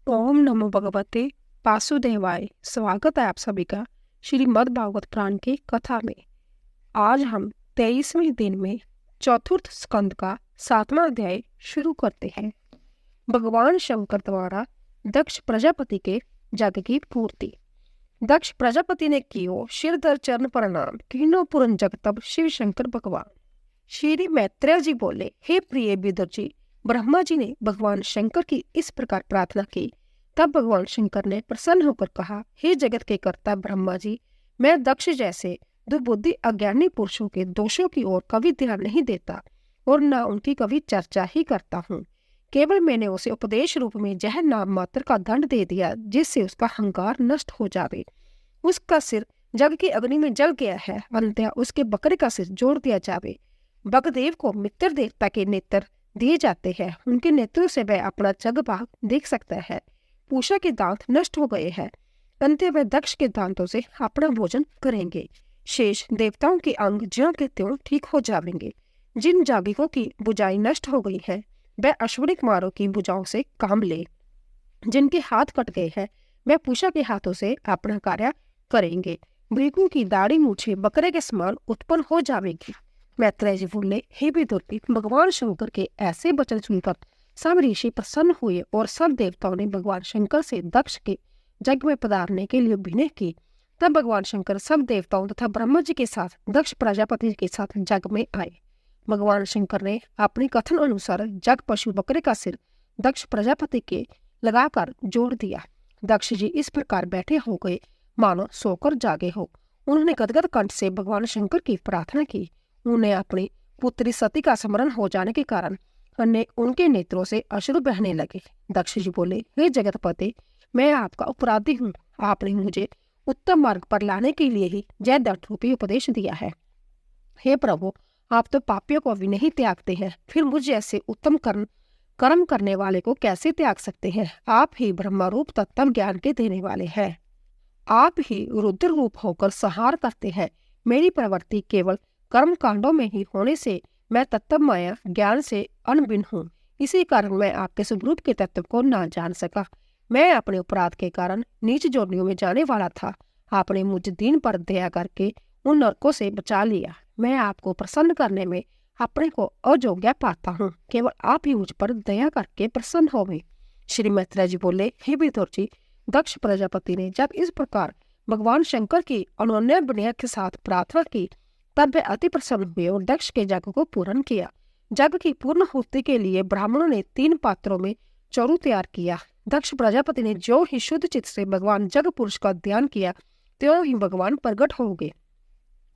ओम नमो भगवते वासुदेवाय। स्वागत है आप सभी का श्रीमद् भागवत पुराण की कथा में। आज हम 23वें दिन में चतुर्थ स्कंद का 7वां अध्याय शुरू करते हैं। भगवान शंकर द्वारा दक्ष प्रजापति के यज्ञ की पूर्ति। दक्ष प्रजापति ने कियो शिरधर चरण प्रणाम, कीनो पूर्ण जग तब शिव शंकर भगवान। श्री मैत्रेय जी बोले, हे प्रिय विदुर जी, ब्रह्मा जी ने भगवान शंकर की इस प्रकार प्रार्थना की। तब भगवान शंकर ने प्रसन्न होकर कहा, हे जगत के कर्ता ब्रह्मा जी, मैं दक्ष जैसे दुर्बुद्धि अज्ञानी पुरुषों के दोषों की ओर कभी ध्यान नहीं देता और न उनकी कभी चर्चा ही करता हूँ। केवल मैंने उसे उपदेश रूप में जह नाम मात्र का दंड दे दिया, जिससे उसका अहंकार नष्ट हो जावे। उसका सिर जग की अग्नि में जल गया है, अंततः उसके बकरे का सिर जोड़ दिया जावे। बगदेव को मित्र देवता के नेत्र दिए जाते हैं, उनके नेत्रों से वह अपना जग भाग देख सकता है। पूषा के दांत नष्ट हो गए हैं, अंत वह दक्ष के दांतों से अपना भोजन करेंगे। शेष देवताओं के अंग ज्यों के त्यों ठीक हो जाएंगे। जिन जागिकों की भुजाएं नष्ट हो गई है, वह अश्विनी कुमारों की भुजाओं से काम ले। जिनके हाथ कट गए हैं, वह पूषा के हाथों से अपना कार्य करेंगे। भृगु की दाढ़ी मूछे बकरे के समान उत्पन्न हो जाएगी। मैत्रेय जी बोले, हे विदुर, भगवान शंकर के ऐसे वचन सुनकर सब ऋषि प्रसन्न हुए और सब देवताओं ने भगवान शंकर से दक्ष के यज्ञ में पधारने के लिए विनय की। तब भगवान शंकर सब देवताओं तथा ब्रह्मा जी के साथ दक्ष प्रजापति के साथ यज्ञ में आए। भगवान शंकर ने अपने कथन अनुसार यज्ञ पशु बकरे का सिर दक्ष प्रजापति के लगाकर जोड़ दिया। दक्ष जी इस प्रकार बैठे हो गए मानो सोकर जागे हो। उन्होंने गदगद कंठ से भगवान शंकर की प्रार्थना की। उन्हें अपनी पुत्री सती का स्मरण हो जाने के कारण उनके नेत्रों से अश्रु बहने लगे। दक्ष जी बोले, हे जगतपति, मैं आपका अपराधी हूँ। आपने मुझे उत्तम मार्ग पर लाने के लिए ही जय दत्त रूपी उपदेश दिया है। हे प्रभु, आप तो पापियों को भी नहीं त्यागते हैं, फिर मुझ जैसे उत्तम कर्म करने वाले को कैसे त्याग सकते हैं? आप ही ब्रह्म रूप तत्व ज्ञान के देने वाले हैं। आप ही रुद्र रूप होकर संहार करते हैं। मेरी प्रवृत्ति केवल कर्म कांडों में ही होने से मैं तत्व माया ज्ञान से अनभिन्न हूँ। इसी कारण मैं आपके स्वरूप के तत्व को न जान सका। मैं अपने अपराध के कारण नीच जोनियों में जाने वाला था। आपने मुझ दीन पर दया करके उन नरकों से बचा लिया। मैं आपको प्रसन्न करने में अपने को अयोग्य पाता हूँ। केवल आप ही मुझ पर दया करके प्रसन्न होवे। श्री मैत्रेय जी बोले, हे विदुर जी, दक्ष प्रजापति ने जब इस प्रकार भगवान शंकर की अनन्य विनय के साथ प्रार्थना की, तब वे अति प्रसन्न हुए और दक्ष के यज्ञ को पूर्ण किया। यज्ञ की पूर्ण पूर्ति के लिए ब्राह्मणों ने 3 पात्रों में चौरू तैयार किया। दक्ष प्रजापति ने जो ही शुद्ध चित्त से भगवान जग पुरुष का ध्यान किया, त्यों ही भगवान प्रकट हो गए।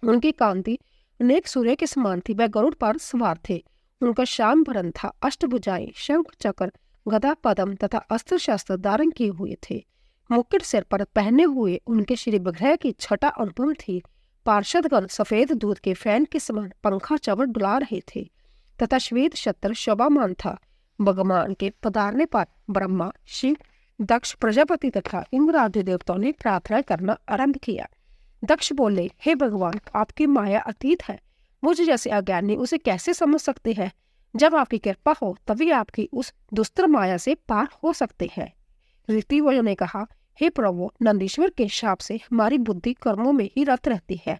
उनकी कांति अनेक सूर्य के समान थी। वह गरुड़ पर सवार थे। उनका श्याम भरण था। अष्टभुजाएं, शंख चक्र, गदा पद्म तथा अस्त्र शस्त्र धारण किए हुए थे। मुकुट सिर पर पहने हुए उनके श्री विग्रह की छटा अनुपम थी। पार्षदगण सफेद दूध के फैन के समान पंखा चवर डुला रहे थे तथा श्वेत छत्र शोभामान था। भगवान के पधारने पर ब्रह्मा, शिव, दक्ष प्रजापति तथा इंद्र आदि देवताओं ने प्रार्थना करना आरंभ किया। दक्ष बोले, हे भगवान, आपकी माया अतीत है। मुझ जैसे अज्ञानी उसे कैसे समझ सकते हैं? जब आपकी कृपा हो तभी आपकी उस दुस्तर माया से पार हो सकते हैं। ऋतिवयों ने कहा, हे प्रभु, नंदीश्वर के शाप से हमारी बुद्धि कर्मों में ही रत रहती है।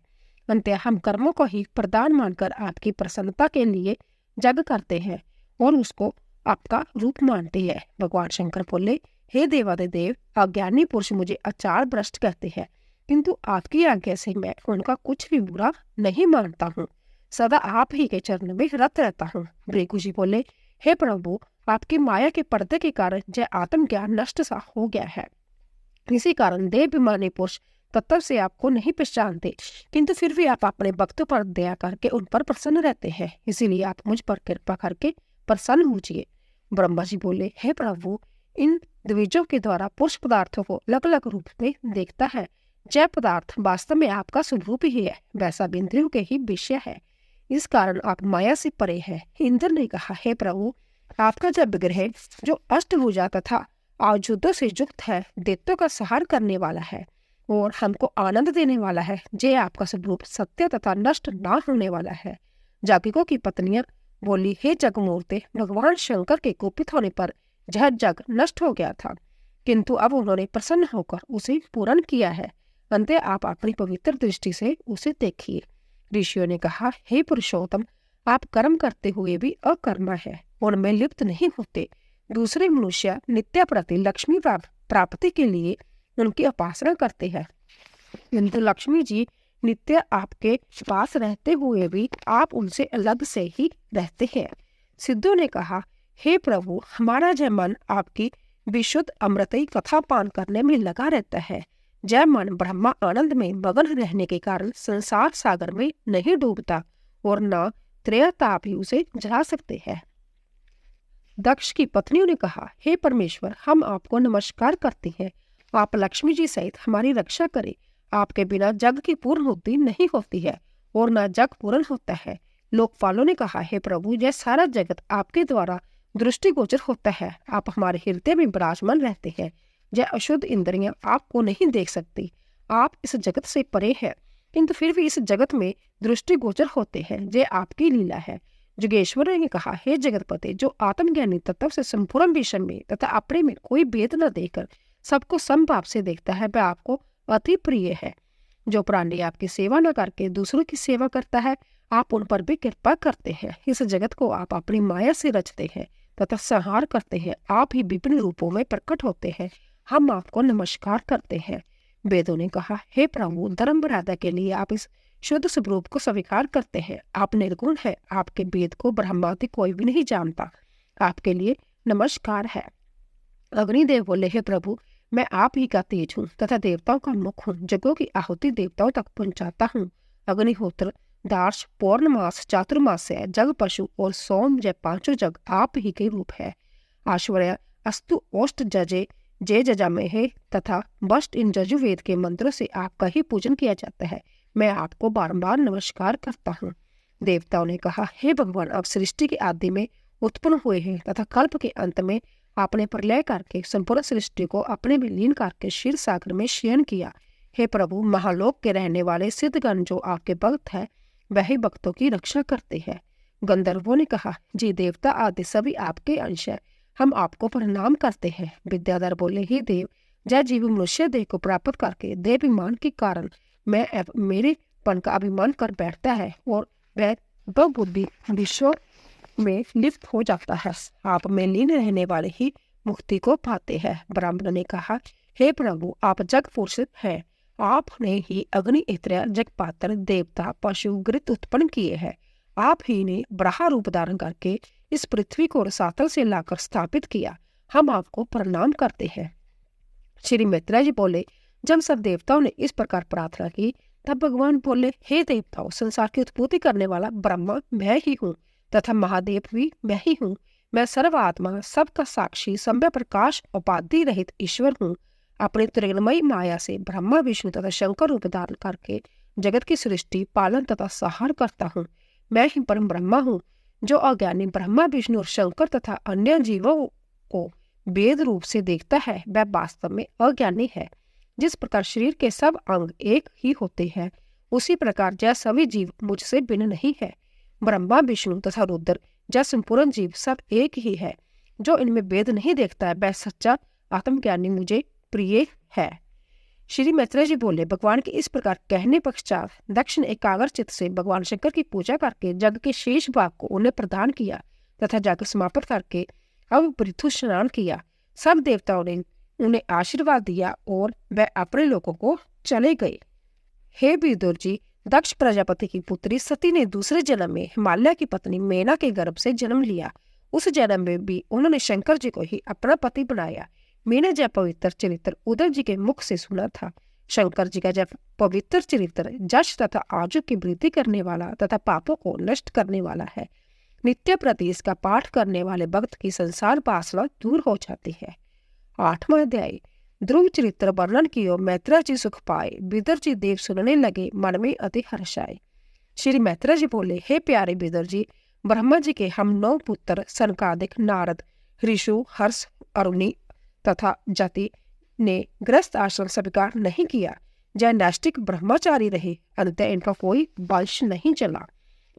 अंततः हम कर्मों को ही प्रदान मानकर आपकी प्रसन्नता के लिए जग करते हैं और उसको आपका रूप मानते हैं। भगवान शंकर बोले, हे देवादिदेव, अज्ञानी पुरुष मुझे आचार भ्रष्ट कहते हैं, किंतु आपकी आज्ञा से मैं उनका कुछ भी बुरा नहीं मानता हूँ। सदा आप ही के चरण में रत रहता हूँ। भृगु जी बोले, हे प्रभु, आपकी माया के पर्दे के कारण जय आत्मज्ञान नष्ट सा हो गया है। इसी कारण देवाभिमानी पुरुष तत्व से आपको नहीं पहचानते, किंतु फिर भी आप अपने भक्तों पर दया करके उन पर प्रसन्न रहते हैं। इसीलिए आप मुझ पर कृपा करके प्रसन्न होजिए। ब्रह्मा जी बोले, हे प्रभु, इन द्विजों के द्वारा पुरुष पदार्थों को अलग अलग रूप में देखता है। जय पदार्थ वास्तव में आपका स्वरूप ही है, वैसा भी इंद्रियों के ही विषय है। इस कारण आप माया से परे है। इंद्र ने कहा, हे प्रभु, आपका जब विग्रह जो अष्टभुजा तथा आयुधों से युक्त है, दैत्यों का संहार करने वाला है और हमको आनंद देने वाला है, जय आपका स्वरूप सत्य तथा नष्ट ना होने वाला है। जागिकों की पत्नियां बोली, हे जगमूर्ते, भगवान शंकर के कुपित होने पर यह जग नष्ट हो गया था, किंतु अब उन्होंने प्रसन्न होकर उसे पूर्ण किया है। अंत आप अपनी पवित्र दृष्टि से उसे देखिए। ऋषियों ने कहा, हे पुरुषोत्तम, आप कर्म करते हुए भी अकर्मा है, उनमें लिप्त नहीं होते। दूसरे मनुष्य नित्य प्रति लक्ष्मी प्राप्ति के लिए उनकी उपासना करते हैं, किंतु लक्ष्मी जी नित्य आपके पास रहते हुए भी आप उनसे अलग से ही रहते हैं। सिद्धों ने कहा, हे प्रभु, हमारा जय मन आपकी विशुद्ध अमृतई कथा पान करने में लगा रहता है। जय मन ब्रह्मा आनंद में मगन रहने के कारण संसार सागर में नहीं डूबता और न त्रयताप ही उसे जला सकते हैं। दक्ष की पत्नियों ने कहा, हे परमेश्वर, हम आपको नमस्कार करते हैं। आप लक्ष्मी जी सहित हमारी रक्षा करें। आपके बिना जग की पूर्ण होती नहीं होती है और न जग पूर्ण होता है। लोकपालों ने कहा, हे प्रभु, यह सारा जगत आपके द्वारा दृष्टिगोचर होता है। आप हमारे हृदय में विराजमान रहते हैं। यह अशुद्ध इंद्रियां आपको नहीं देख सकती। आप इस जगत से परे हैं, किंतु फिर भी इस जगत में दृष्टिगोचर होते हैं। यह आपकी लीला है। जुगेश्वर ने कहा, हे जगतपते, जो आत्मज्ञानी तत्व से संपूर्ण विषय में तथा अपने में कोई भेद न देकर सबको समभाव से देखता है, वह आपको अति प्रिय है। जो प्राणी आपकी सेवा न करके दूसरों की सेवा करता है, आप उन पर भी कृपा करते हैं। इस जगत को आप अपनी माया से रचते हैं तथा संहार करते हैं। आप ही विभिन्न रूपों में प्रकट होते हैं। हम आपको नमस्कार करते हैं। वेदों ने कहा, हे प्रभु, धर्म मर्यादा के लिए आप इस शुद्ध स्वरूप को स्वीकार करते हैं। आप निर्गुण है। आपके वेद को ब्रह्मादि कोई भी नहीं जानता। आपके लिए नमस्कार है। अग्निदेव बोले, हे प्रभु, मैं आप ही का तेज हूँ तथा देवताओं का मुख हूँ। जगों की आहुति देवताओं तक पहुँचाता हूँ। अग्निहोत्र, दार्श, पौर्णमास, चातुर्मास्य, जग, पशु और सोम जय पांचों जग आप ही के रूप है। आश्वर्य, अस्तु, ओष्ट, जजे, जय जजा में है तथा बस्ट इन यजुर्वेद के मंत्रों से आपका ही पूजन किया जाता है। मैं आपको बारंबार नमस्कार करता हूँ। देवताओं ने कहा, हे भगवान, आप सृष्टि के आदि में उत्पन्न हुए हैं तथा कल्प के अंत में आपने प्रलय करके संपूर्ण सृष्टि को अपने में लीन करके क्षीर सागर में शयन किया। हे प्रभु, महालोक के रहने वाले सिद्धगण जो आपके भक्त है, वही भक्तों की रक्षा करते हैं। गंधर्वों ने कहा, जी देवता आदि सभी आपके अंश है, हम आपको प्रणाम करते हैं। विद्याधर बोले, हे देव, जय जीव मनुष्य देह को प्राप्त करके देवाभिमान के कारण मैं मेरे पन का अभिमान कर बैठता है और वह बुद्धि विश्व में लिप्त हो जाता है। आप में लीन रहने वाले ही मुक्ति को पाते हैं। ब्राह्मण ने कहा, हे प्रभु, आप जग पुरुष हैं। आपने ही अग्नि, इत्र, जगपात्र, देवता, पशु, गृत उत्पन्न किए हैं। आप ही ने ब्रहा रूप धारण करके इस पृथ्वी को रसातल से लाकर स्थापित किया। हम आपको प्रणाम करते हैं। श्री मैत्रेय जी बोले, जब सब देवताओं ने इस प्रकार प्रार्थना की, तब भगवान बोले, हे देवताओं, संसार की उत्पत्ति करने वाला ब्रह्मा मैं ही हूँ तथा महादेव भी मैं ही हूँ। मैं सर्वात्मा, सबका साक्षी, सम्य प्रकाश, उपाधि रहित ईश्वर हूँ। अपने त्रिगुणमयी माया से ब्रह्मा, विष्णु तथा शंकर रूप धारण करके जगत की सृष्टि, पालन तथा संहार करता हूँ। मैं ही परम ब्रह्मा हूँ। जो अज्ञानी ब्रह्मा, विष्णु और शंकर तथा अन्य जीवों को वेद रूप से देखता है, वह वास्तव में अज्ञानी है। जिस प्रकार शरीर के सब अंग एक ही होते हैं, उसी प्रकार जय सभी जीव मुझसे भिन्न नहीं है। ब्रह्मा, विष्णु तथा रुद्र जय संपूर्ण जीव सब एक ही है। जो इनमें भेद नहीं देखता है, वह सच्चा आत्मज्ञानी मुझे प्रिय है। श्री मैत्रेय जी बोले, भगवान के इस प्रकार कहने पश्चात दक्ष ने एकाग्र चित्त से भगवान शंकर की पूजा करके जग के शेष भाग को उन्हें प्रदान किया तथा जग समाप्त करके अब पृथु स्नान किया। सब देवताओं ने उन्हें आशीर्वाद दिया और वह अपने लोगों को चले गए। हे विदुर जी, दक्ष प्रजापति की पुत्री सती ने दूसरे जन्म में हिमालय की पत्नी मेना के गर्भ से जन्म लिया। उस जन्म में भी उन्होंने शंकर जी को ही अपना पति बनाया। मेना जय पवित्र चरित्र उद्धव जी के मुख से सुना था। शंकर जी का जय पवित्र चरित्र जश तथा आजु की वृद्धि करने वाला तथा पापों को नष्ट करने वाला है। नित्य प्रति इसका पाठ करने वाले भक्त की संसार वासना दूर हो जाती है। 8वां अध्याय। ध्रुव चरित्र वर्णन कियो, मैत्रेय जी सुख पाए। विदुर जी देव सुनने लगे, मन में अति हर्ष आए। श्री मैत्रेय जी बोले, हे प्यारे विदुर जी, ब्रह्मा जी के हम 9 पुत्र सनकादिक, नारद, ऋषु, हर्ष, अरुणि तथा जति ने गृहस्थ आश्रम स्वीकार नहीं किया। जय नैष्टिक ब्रह्मचारी रहे, अंत इनका कोई वंश नहीं चला।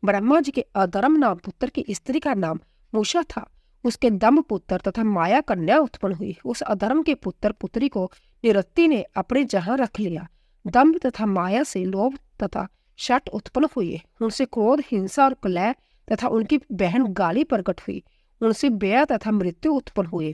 ब्रह्मा जी के अधर्म नाम पुत्र की स्त्री का नाम मूषा था। उसके दम्भ पुत्र तथा माया कन्या उत्पन्न हुई। उस अधर्म के पुत्र पुत्री को निरत्ति ने अपने जहां रख लिया। दम्भ तथा माया से लोभ तथा शठ उत्पन्न हुए। उनसे क्रोध, हिंसा और कलह तथा उनकी बहन गाली प्रकट हुई। उनसे व्यय तथा मृत्यु उत्पन्न हुए।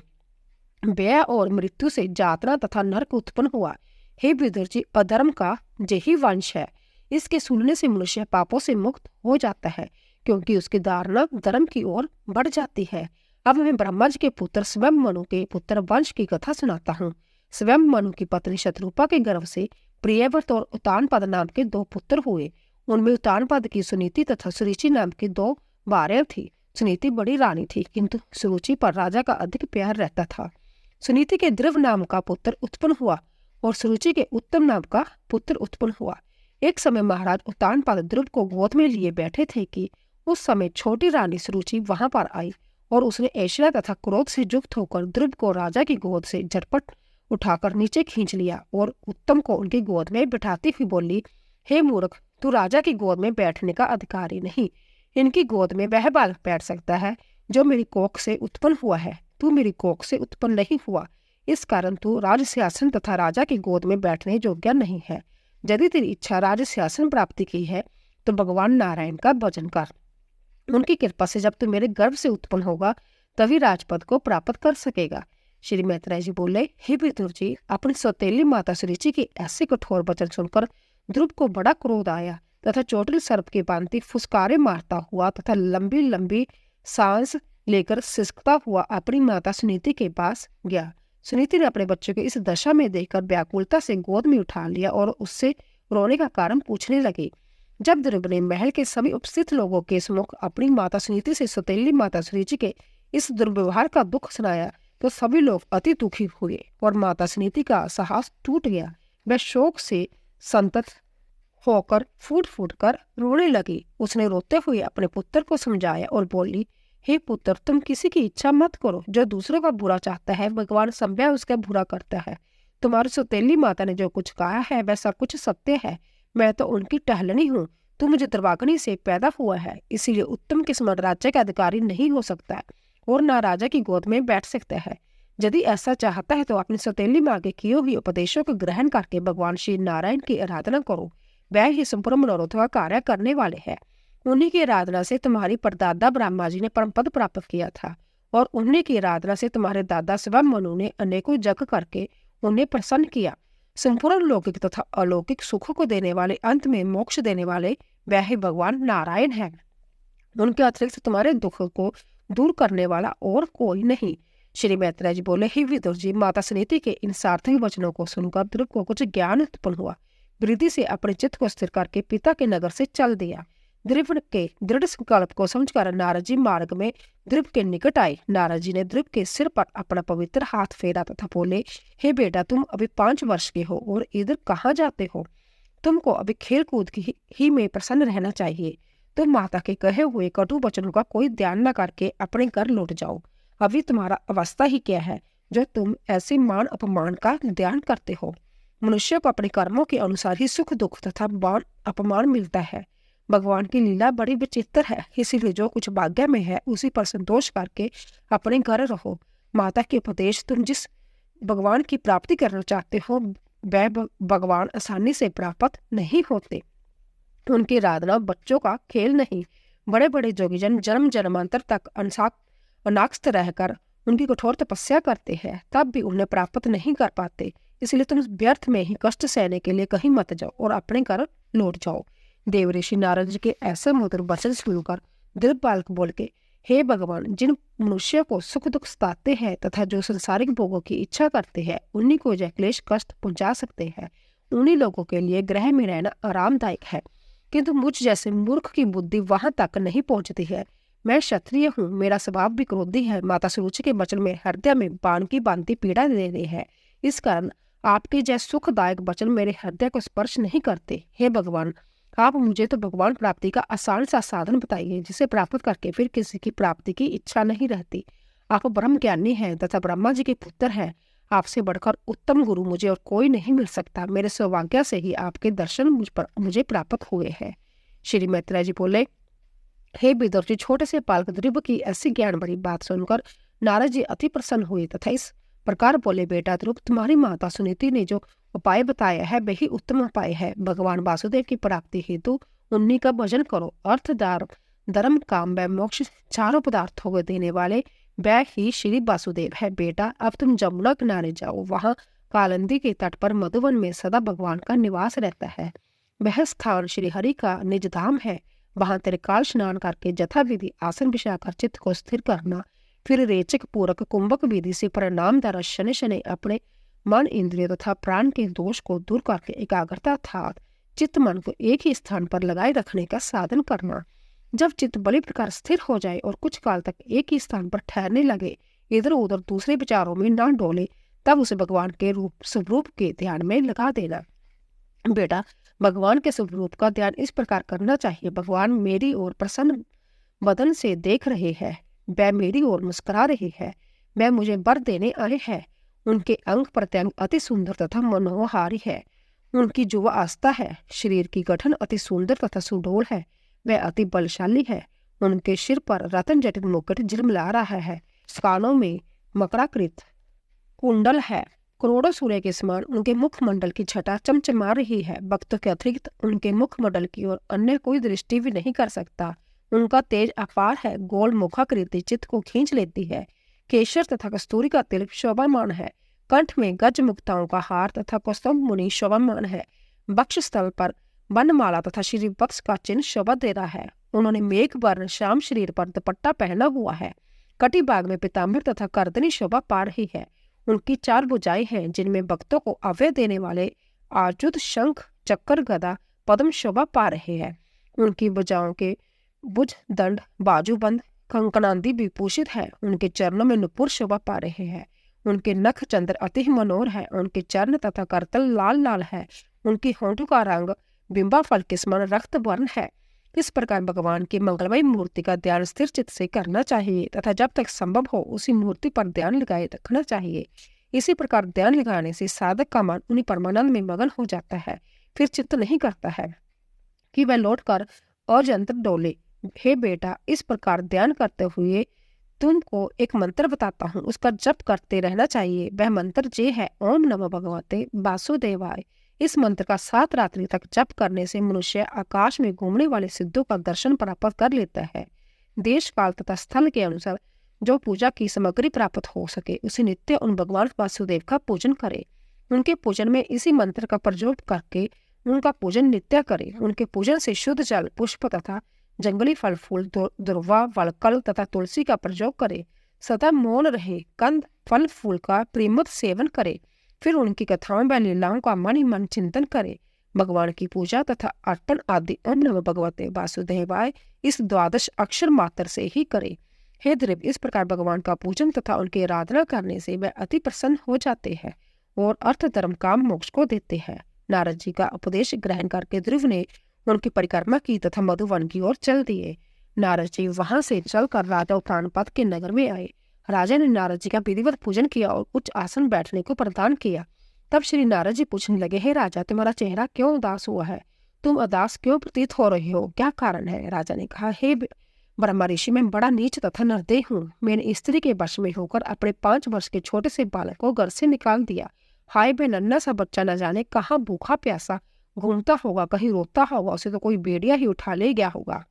व्यय और मृत्यु से यातना तथा नरक उत्पन्न हुआ। हे विदुर जी, अधर्म का यही वंश है। इसके सुनने से मनुष्य पापों से मुक्त हो जाता है, क्योंकि उसकी धारणा धर्म की ओर बढ़ जाती है। अब मैं ब्रह्मा जी के पुत्र स्वयं मनु के पुत्र वंश की कथा सुनाता हूँ। स्वयं मनु की पत्नी शत्रुपा के गर्भ से प्रियव्रत और उतानपद नाम के 2 पुत्र हुए। उनमें उतानपद की सुनीति तथा सुरुचि नाम की 2 भार्या थी। सुनीति बड़ी रानी थी, किंतु सुरुचि पर राजा का अधिक प्यार रहता था। सुनीति के ध्रुव नाम का पुत्र उत्पन्न हुआ और सुरुचि के उत्तम नाम का पुत्र उत्पन्न हुआ। एक समय महाराज उतानपाद ध्रुव को गोद में लिए बैठे थे कि उस समय छोटी रानी सुरुचि वहां पर आई और उसने ऐश्वर्य तथा क्रोध से युक्त होकर ध्रुव को राजा की गोद से झटपट उठाकर नीचे खींच लिया और उत्तम को उनकी गोद में बिठाती हुई बोली, हे मूर्ख, तू राजा की गोद में बैठने का अधिकारी नहीं। इनकी गोद में वह बालक बैठ सकता है जो मेरी कोख से उत्पन्न हुआ है। तू मेरी कोख से उत्पन्न नहीं हुआ, इस कारण तू राज सिंहासन तथा राजा की गोद में बैठने योग्य नहीं है। यदि तेरी इच्छा राज सिंहासन प्राप्ति की है तो भगवान नारायण का भजन कर। उनकी कृपा से जब तू मेरे गर्भ से उत्पन्न होगा तभी राजपद को प्राप्त कर सकेगा। श्री मैत्रेय जी बोले, हे विदुर जी, अपनी सौतेली माता सुरुचि के ऐसे कठोर वचन सुनकर ध्रुव को बड़ा क्रोध आया तथा चोटिल सर्प की भांति फुसकारे मारता हुआ तथा लंबी लंबी सांस लेकर सिसकता हुआ अपनी माता सुनीति के पास गया। सुनीति ने अपने बच्चे को इस दशा में देखकर व्याकुलता से गोद में उठा लिया और उससे रोने का कारण पूछने लगी। जब ध्रुव ने महल के सभी उपस्थित लोगों के सम्मुख अपनी माता सुनीति से सौतेली माता सुरुचि के इस दुर्व्यवहार का दुख सुनाया तो सभी लोग अति दुखी हुए और माता सुनीति का साहस टूट गया। वह शोक से संतप्त होकर फूट फूट कर रोने लगी। उसने रोते हुए अपने पुत्र को समझाया और बोली, हे पुत्र, तुम किसी की इच्छा मत करो। जो दूसरों का बुरा चाहता है भगवान स्वयं उसका बुरा करता है। तुम्हारी सौतेली माता ने जो कुछ कहा है वह सब कुछ सत्य है। मैं तो उनकी टहलनी हूँ। तू मुझे दुर्भाग्नि से पैदा हुआ है, इसीलिए उत्तम किस्म राज्य का अधिकारी नहीं हो सकता और ना राजा की गोद में बैठ सकता है। यदि ऐसा चाहता है तो अपनी सौतेली माँ के किए हुए उपदेशों को ग्रहण करके भगवान श्री नारायण की आराधना करो। वह ही संपूर्ण मनोरथ का कार्य करने वाले हैं। उन्हीं की आराधना से तुम्हारी परदादा ब्रह्मा जी ने परम पद प्राप्त किया था और उन्हीं की आराधना से तुम्हारे दादा स्वयं मनु ने अनेकों यज्ञ करके उन्हें प्रसन्न किया। संपूर्ण लौकिक तथा अलौकिक सुखों को देने वाले, अंत में मोक्ष देने वाले वह ही भगवान नारायण है। उनके अतिरिक्त तुम्हारे दुख को दूर करने वाला और कोई नहीं। श्री मैत्रेय जी बोले, हे विदुर जी, माता सुनीति के इन सार्थक वचनों को सुनकर ध्रुव को कुछ ज्ञान उत्पन्न हुआ। वृद्धि से अपने चित्त को स्थिर करके पिता के नगर से चल दिया। ध्रुव के दृढ़ संकल्प को समझकर नारद जी मार्ग में ध्रुव के निकट आए। नारद जी ने ध्रुव के सिर पर अपना पवित्र हाथ फेरा तथा बोले, हे बेटा, तुम अभी 5 वर्ष के हो और इधर कहाँ जाते हो? तुमको अभी खेल कूद ही में प्रसन्न रहना चाहिए। तुम माता के कहे हुए कटु वचनों का कोई ध्यान न करके अपने घर लौट जाओ। अभी तुम्हारा अवस्था ही क्या है जो तुम ऐसे मान अपमान का ध्यान करते हो? मनुष्य को अपने कर्मों के अनुसार ही सुख दुख तथा मान अपमान मिलता है। भगवान की लीला बड़ी विचित्र है, इसीलिए जो कुछ भाग्य में है उसी पर संतोष करके अपने घर रहो। माता के उपदेश तुम जिस भगवान की प्राप्ति करना चाहते हो वह भगवान आसानी से प्राप्त नहीं होते। उनकी आराधना बच्चों का खेल नहीं। बड़े बड़े जोगीजन जन्म जन्मांतर तक अनाक्षत रहकर उनकी कठोर तपस्या करते हैं, तब भी उन्हें प्राप्त नहीं कर पाते। इसलिए तुम व्यर्थ में ही कष्ट सहने के लिए कहीं मत जाओ और अपने घर लौट जाओ। देव ऋषि नारद जी के ऐसे मधुर वचन सुनकर ध्रुव बालक बोल के, हे भगवान, जिन मनुष्य को सुख दुख सताते हैं तथा जो संसारिक भोगों की इच्छा करते हैं उन्हीं को यह क्लेश कष्ट पहुंचा सकते हैं। उन्हीं लोगों के लिए ग्रह में रहना आरामदायक है, किंतु मुझ जैसे मूर्ख की बुद्धि वहां तक नहीं पहुंचती है। मैं क्षत्रिय हूँ, मेरा स्वभाव भी क्रोधी है। माता सुरुचि के वचन में हृदय में बाण की भांति पीड़ा दे रही है। इस कारण आपके जैसे सुखदायक वचन मेरे हृदय को स्पर्श नहीं करते। हे भगवान, आप मुझे तो भगवान प्राप्ति का आसान सा साधन बताइए जिसे प्राप्त करके फिर किसी की प्राप्ति की इच्छा नहीं रहती। आप ब्रह्म ज्ञानी हैं तथा ब्रह्मा जी के पुत्र हैं। आपसे बढ़कर उत्तम गुरु मुझे और कोई नहीं मिल सकता। मेरे सौभाग्य से ही आपके दर्शन मुझे प्राप्त हुए हैं। श्री मैत्रेय जी बोले, हे विदुर जी, छोटे से बालक ध्रुव की ऐसी ज्ञान बड़ी बात सुनकर नारद जी अति प्रसन्न हुए तथा इस प्रकार बोले, बेटा ध्रुव, तुम्हारी माता सुनीति ने जो उपाय बताया है वही उत्तम उपाय है। भगवान वासुदेव की प्राप्ति हेतु उन्हीं का भजन करो। अर्थ, धर्म, काम व मोक्ष चारों पदार्थों को देने वाले वह ही श्री वासुदेव है। बेटा, अब तुम जमुना किनारे जाओ। वहाँ कालिंदी के तट पर मधुवन में सदा भगवान का निवास रहता है। वह स्थान श्री हरि का निज धाम है। वहां त्रिकाल स्नान करके यथाविधि आसन बिछाकर चित्त को स्थिर करना, फिर रेचक पूरक कुंभक विधि से प्रणाम द्वारा शनि शनि अपने मन, इंद्रिय तथा प्राण के दोष को दूर करके एकाग्रता अर्थात चित्त मन को एक ही स्थान पर लगाए रखने का साधन करना। जब चित्त बड़े प्रकार स्थिर हो जाए और कुछ काल तक एक ही स्थान पर ठहरने लगे, इधर उधर दूसरे विचारों में न डोले, तब उसे भगवान के स्वरूप के ध्यान में लगा देना। बेटा, भगवान के स्वरूप का ध्यान इस प्रकार करना चाहिए। भगवान मेरी ओर प्रसन्न बदन से देख रहे हैं, वह मेरी ओर मुस्कुरा रहे हैं, वह मुझे वर देने आए हैं। उनके अंग प्रत्यंग अति सुंदर तथा मनोहारी है। उनकी जुवा आस्था है। शरीर की गठन अति सुंदर तथा सुडौल है। वह अति बलशाली है। उनके सिर पर रतन जटित मुकुट झिलमिला रहा है। कानों में मकराकृत कुंडल है। करोड़ों सूर्य के समान उनके मुखमंडल की छटा चमचमा रही है। भक्तों के अतिरिक्त उनके मुखमंडल की ओर अन्य कोई दृष्टि भी नहीं कर सकता। उनका तेज अपार है। गोल मुखाकृति चित्त को खींच लेती है। केशर तथा कस्तूरी का तिलक शोभामान है। कंठ में गज मुक्ताओं का हार तथा कौस्तुभ मुनि शोभामान है। वक्ष स्थल पर वनमाला तथा श्री वक्ष का चिन्ह शोभा दे रहा है। उन्होंने मेघ वर्ण श्याम शरीर पर दुपट्टा पहना हुआ है। कटी बाग में पीताम्बर तथा कर्दनी शोभा पा रही है। उनकी 4 भुजाएं हैं, जिनमें भक्तों को अभय देने वाले आयुध, शंख, चक्कर, गदा, पद्म शोभा पा रहे हैं। उनकी भुजाओं के भुज, दंड, बाजूबंद, कंकणादि विभूषित है। उनके चरणों में नुपुर शोभा पा रहे हैं। उनके नख चंद्र अति मनोहर है। उनके चरण तथा करतल लाल लाल है। उनकी होंठों का रंग बिंबा फल के समान रक्त वर्ण है। इस प्रकार भगवान की मंगलमयी मूर्ति का ध्यान स्थिर चित्त से करना चाहिए तथा जब तक संभव हो उसी मूर्ति पर ध्यान लगाए रखना चाहिए। इसी प्रकार ध्यान लगाने से साधक का मन उन्हीं परमानंद में मगन हो जाता है। फिर चित्त नहीं करता है कि वह लौटकर और यंत्र डोले। हे बेटा, इस प्रकार ध्यान करते हुए तुमको एक मंत्र बताता हूँ, उसका जप करते रहना चाहिए। वह मंत्र ये है, ओम नमो भगवते वासुदेवाय। इस मंत्र का 7 रात्रि तक जप करने से मनुष्य आकाश में घूमने वाले सिद्धों का दर्शन प्राप्त कर लेता है। देश काल तथा स्थल के अनुसार जो पूजा की सामग्री प्राप्त हो सके उसे नित्य उन भगवान वासुदेव का पूजन करे। उनके पूजन में इसी मंत्र का प्रयोग करके उनका पूजन नित्य करे। उनके पूजन से शुद्ध जल, पुष्प तथा जंगली फल फूल, दुर्वा, वलकल तथा तुलसी का प्रयोग करे। सदा मौन रहे। कंद, फल फूल का प्रेमत सेवन करे। फिर उनकी कथाओं व लीलाओं का मन ही मन चिंतन करे। भगवान की पूजा तथा अर्पण आदि ओम नमो भगवते वासुदेवाय इस 12 अक्षर मात्र से ही करे। हे ध्रुव, इस प्रकार भगवान का पूजन तथा उनकी आराधना करने से वह अति प्रसन्न हो जाते हैं और अर्थ, धर्म, काम, मोक्ष को देते हैं। नारद जी का उपदेश ग्रहण करके ध्रुव ने उनकी परिक्रमा की तथा मधुवन की ओर चल दिए। नारद जी वहां से चलकर राजा प्राणपद के नगर में आए। राजा ने नारद जी का विधिवत पूजन किया और उच्च आसन बैठने को प्रदान किया। तब श्री नारद जी पूछने लगे, हे राजा, तुम्हारा चेहरा क्यों उदास हुआ है? तुम उदास क्यों प्रतीत हो रहे हो? क्या कारण है? राजा ने कहा, हे ब्रह्मा ऋषि, मैं बड़ा नीच तथा निर्दयी हूँ। मैंने स्त्री के वश में होकर अपने 5 वर्ष के छोटे से बालक को घर से निकाल दिया। हाय, वे नन्हा सा बच्चा न जाने कहाँ भूखा प्यासा घूमता होगा, कहीं रोता होगा, उसे तो कोई बेड़िया ही उठा ले गया होगा।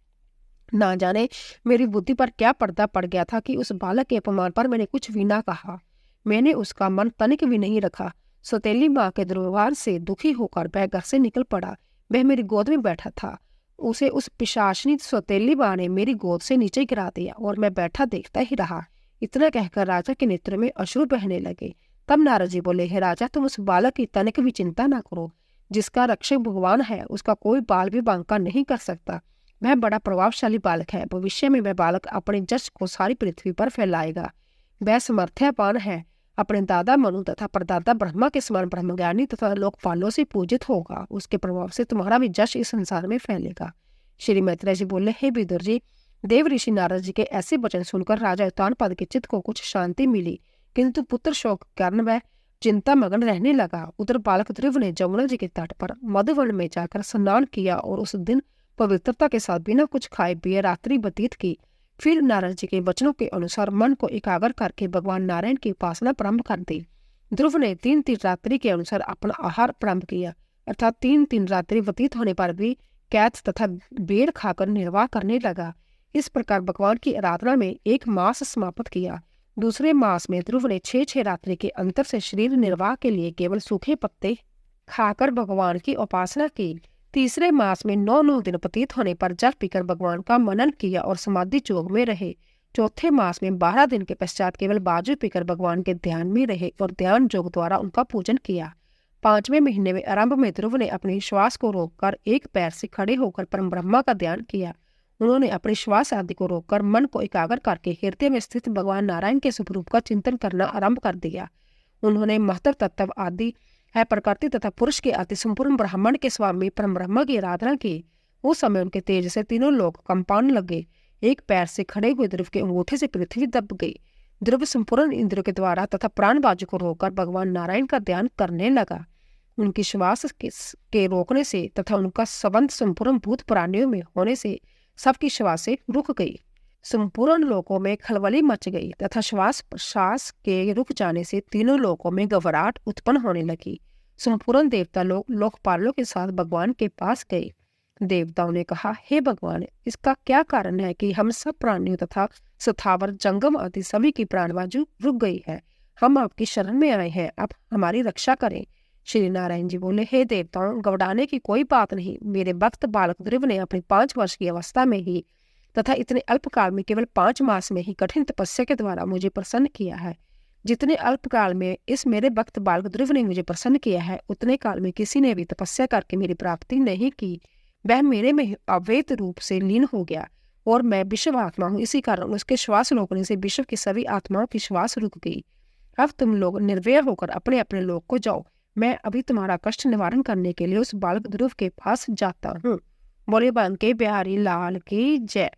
ना जाने मेरी बुद्धि पर क्या पर्दा पड़ गया था कि उस बालक के अपमान पर मैंने कुछ भी ना कहा। मैंने उसका मन तनिक भी नहीं रखा। सौतेली माँ के दुर्व्यवहार से दुखी होकर वह घर से निकल पड़ा। वह मेरी गोद में बैठा था। उसे उस पिशाचनी सौतेली माँ ने मेरी गोद से नीचे गिरा दिया और मैं बैठा देखता ही रहा। इतना कहकर राजा के नेत्र में अश्रु बहने लगे। तब नारद जी बोले, हे राजा, तुम उस बालक की तनिक भी चिंता ना करो। जिसका रक्षक भगवान है उसका कोई बाल भी बांका नहीं कर सकता। वह बड़ा प्रभावशाली बालक है। भविष्य में वह बालक अपने जश को सारी पृथ्वी पर फैलाएगा। वह समर्थ्यवान है। अपने दादा मनु तथा परदादा ब्रह्मा के समान ब्रह्मज्ञानी तथा लोकपालों से पूजित होगा। उसके प्रभाव से तुम्हारा भी जश इस संसार में फैलेगा। श्री मैत्रेय जी बोले, हे विदुर जी, देव ऋषि नारद जी के ऐसे वचन सुनकर राजा उत्तानपाद के चित्त को कुछ शांति मिली, किंतु पुत्र शोक के कारण वह चिंता मगन रहने लगा। उधर बालक ध्रुव ने जमुना जी के तट पर मधुवन में जाकर स्नान किया और उस दिन पवित्रता के साथ बिना कुछ खाए पिए रात्रि व्यतीत की। फिर नारद जी के वचनों के अनुसार मन को एकाग्र करके भगवान नारायण की उपासना प्रारंभ कर दी। ध्रुव ने 3 रात्रि के अनुसार अपना आहार प्रारंभ किया, अर्थात 3 रात्रि व्यतीत होने पर भी कैथ तथा बेर खाकर निर्वाह करने लगा। इस प्रकार भगवान की आराधना में 1 मास समाप्त किया। दूसरे मास में ध्रुव ने 6 रात्रि के अंतर से शरीर निर्वाह के लिए केवल सूखे पत्ते खाकर भगवान की उपासना की। तीसरे मास में 9 दिन व्यतीत होने पर जल पीकर भगवान का मनन किया और समाधि योग में रहे। चौथे मास में 12 दिन के पश्चात केवल बाजू पीकर भगवान के ध्यान में रहे और ध्यान योग द्वारा उनका पूजन किया। 5वें महीने में आरंभ में ध्रुव ने अपने श्वास को रोककर एक पैर से खड़े होकर परम ब्रह्मा का ध्यान किया। उन्होंने अपने श्वास आदि को रोककर मन को एकाग्र करके हृदय में स्थित भगवान नारायण के स्वरूप का चिंतन करना आरंभ कर दिया। उन्होंने महत्व तत्व आदि है प्रकृति तथा पुरुष के अति संपूर्ण ब्राह्मण के स्वामी परम ब्रह्मा की आराधना की। उस समय उनके तेज से तीनों लोग कंपाने लगे। एक पैर से खड़े हुए ध्रुव के अंगूठे से पृथ्वी दब गई। ध्रुव संपूर्ण इंद्रियों के द्वारा तथा प्राण बाजू को रोककर भगवान नारायण का ध्यान करने लगा। उनकी श्वास के रोकने से तथा उनका संबंध संपूर्ण भूत प्राणियों में होने से सबकी श्वासें रुक गई। संपूर्ण लोकों में खलबली मच गई तथा श्वास प्रश्वास के रुक जाने से तीनों लोकों में घबराहट उत्पन्न होने लगी। संपूर्ण देवता लोग लोकपालों के साथ भगवान के पास गए। देवताओं ने कहा, हे भगवान, इसका क्या कारण है कि हम सब प्राणियों तथा स्थावर जंगम आदि सभी की प्राणबाजू रुक गई है। हम आपकी शरण में आए हैं, आप हमारी रक्षा करें। श्री नारायण जी बोले, हे देवताओं, घबराने की कोई बात नहीं। मेरे भक्त बालक ध्रुव ने अपनी 5 वर्ष की अवस्था में ही तथा इतने अल्पकाल में केवल 5 मास में ही कठिन तपस्या के द्वारा मुझे प्रसन्न किया है। जितने अल्पकाल में इस मेरे भक्त बालक ध्रुव ने मुझे प्रसन्न किया है, उतने काल में किसी ने भी तपस्या करके मेरी प्राप्ति नहीं की। वह मेरे में अवैध रूप से लीन हो गया और मैं विश्व आत्मा हूँ। इसी कारण उसके श्वास रोकने से विश्व की सभी आत्माओं की श्वास रुक गई। अब तुम लोग निर्भय होकर अपने अपने लोक को जाओ। मैं अभी तुम्हारा कष्ट निवारण करने के लिए उस बालक ध्रुव के पास जाता हूँ। बोले बांके बिहारी लाल की जय।